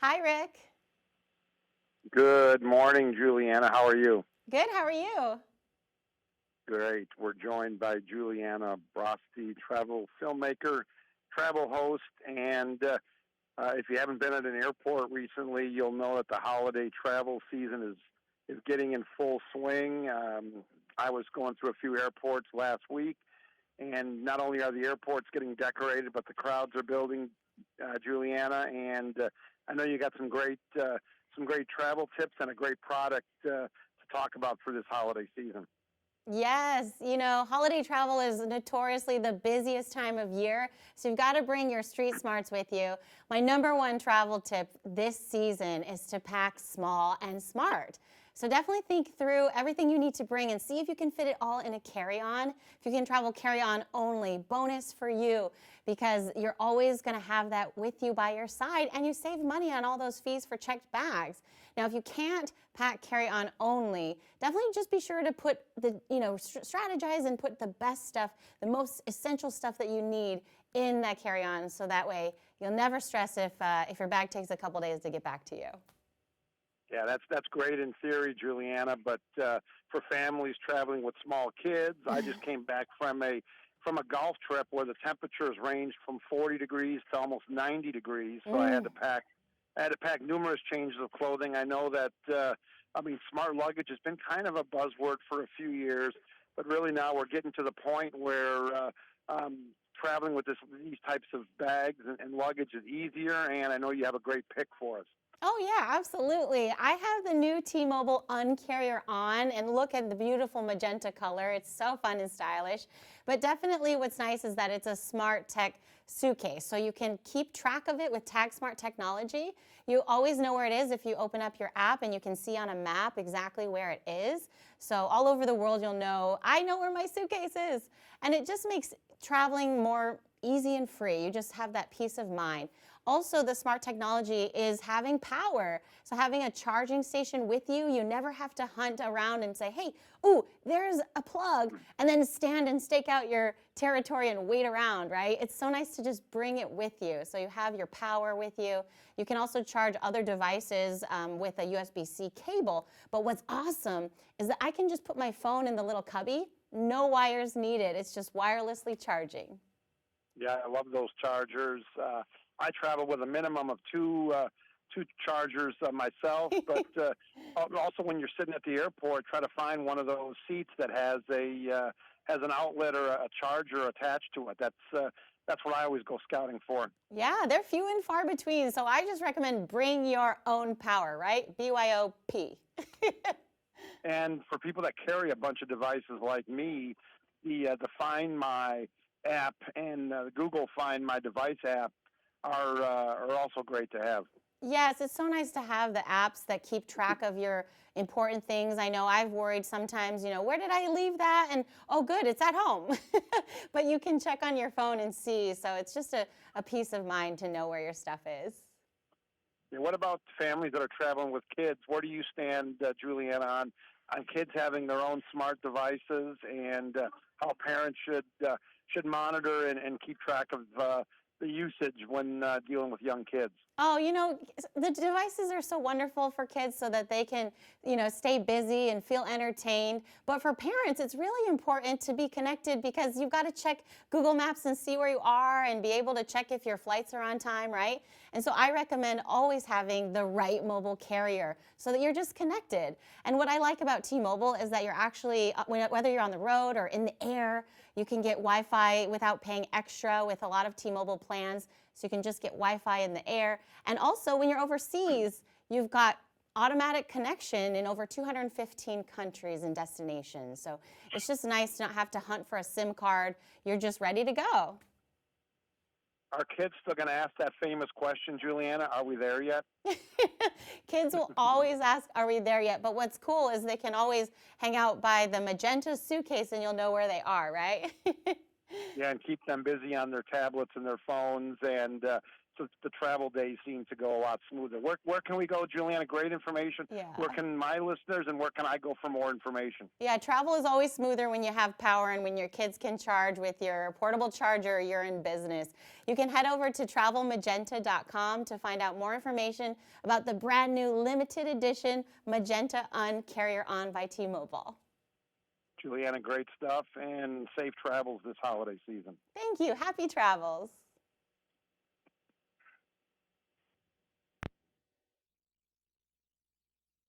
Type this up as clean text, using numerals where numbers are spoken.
Hi, Rick. Good morning, Juliana. How are you? Good. How are you? Great. We're joined by Juliana Broste, travel filmmaker, travel host, and if you haven't been at an airport recently, you'll know that the holiday travel season is getting in full swing. I was going through a few airports last week, and not only are the airports getting decorated, but the crowds are building, Juliana. And I know you got some great travel tips and a great product to talk about for this holiday season. Yes, holiday travel is notoriously the busiest time of year, so you've got to bring your street smarts with you. My number one travel tip this season is to pack small and smart. So definitely think through everything you need to bring and see if you can fit it all in a carry-on. If you can travel carry-on only, bonus for you because you're always going to have that with you by your side and you save money on all those fees for checked bags. Now, if you can't pack carry-on only, definitely just be sure to put strategize and put the best stuff, the most essential stuff that you need in that carry-on so that way you'll never stress if your bag takes a couple days to get back to you. Yeah, that's great in theory, Juliana. But for families traveling with small kids, I just came back from a golf trip where the temperatures ranged from 40 degrees to almost 90 degrees. So Mm. I had to pack numerous changes of clothing. I know that smart luggage has been kind of a buzzword for a few years, but really now we're getting to the point where traveling with these types of bags and luggage is easier. And I know you have a great pick for us. Oh yeah, absolutely. I have the new T-Mobile Uncarrier on and look at the beautiful magenta color. It's so fun and stylish. But definitely what's nice is that it's a smart tech suitcase. So you can keep track of it with Tag Smart technology. You always know where it is if you open up your app and you can see on a map exactly where it is. So all over the world you'll know, I know where my suitcase is. And it just makes traveling more easy and free. You just have that peace of mind. Also, the smart technology is having power. So having a charging station with you, you never have to hunt around and say, hey, ooh, there's a plug, and then stand and stake out your territory and wait around, right? It's so nice to just bring it with you. So you have your power with you. You can also charge other devices with a USB-C cable. But what's awesome is that I can just put my phone in the little cubby, no wires needed. It's just wirelessly charging. Yeah, I love those chargers. I travel with a minimum of two chargers myself, but also when you're sitting at the airport, try to find one of those seats that has an outlet or a charger attached to it. That's what I always go scouting for. Yeah, they're few and far between. So I just recommend bring your own power, right? BYOP. And for people that carry a bunch of devices like me, the Find My app and the Google Find My Device app are also great to have. Yes, it's so nice to have the apps that keep track of your important things. I know I've worried sometimes, where did I leave that? And oh, good, it's at home. But you can check on your phone and see. So it's just a peace of mind to know where your stuff is. Yeah, what about families that are traveling with kids? Where do you stand, Juliana, on kids having their own smart devices and how parents should monitor and keep track of the usage when dealing with young kids? Oh, the devices are so wonderful for kids so that they can, stay busy and feel entertained. But for parents, it's really important to be connected because you've got to check Google Maps and see where you are and be able to check if your flights are on time, right? And so I recommend always having the right mobile carrier so that you're just connected. And what I like about T-Mobile is that you're actually, whether you're on the road or in the air, you can get Wi-Fi without paying extra with a lot of T-Mobile plans. So you can just get Wi-Fi in the air. And also, when you're overseas, you've got automatic connection in over 215 countries and destinations. So it's just nice to not have to hunt for a SIM card. You're just ready to go. Are kids still going to ask that famous question, Juliana? Are we there yet? Kids will always ask, are we there yet? But what's cool is they can always hang out by the magenta suitcase and you'll know where they are, right? Yeah, and keep them busy on their tablets and their phones. And so the travel days seem to go a lot smoother. Where can we go, Juliana? Great information. Yeah. Where can my listeners and where can I go for more information? Yeah, travel is always smoother when you have power and when your kids can charge with your portable charger or you're in business. You can head over to travelmagenta.com to find out more information about the brand new limited edition Magenta Carrier On by T-Mobile. Juliana, great stuff and safe travels this holiday season. Thank you. Happy travels.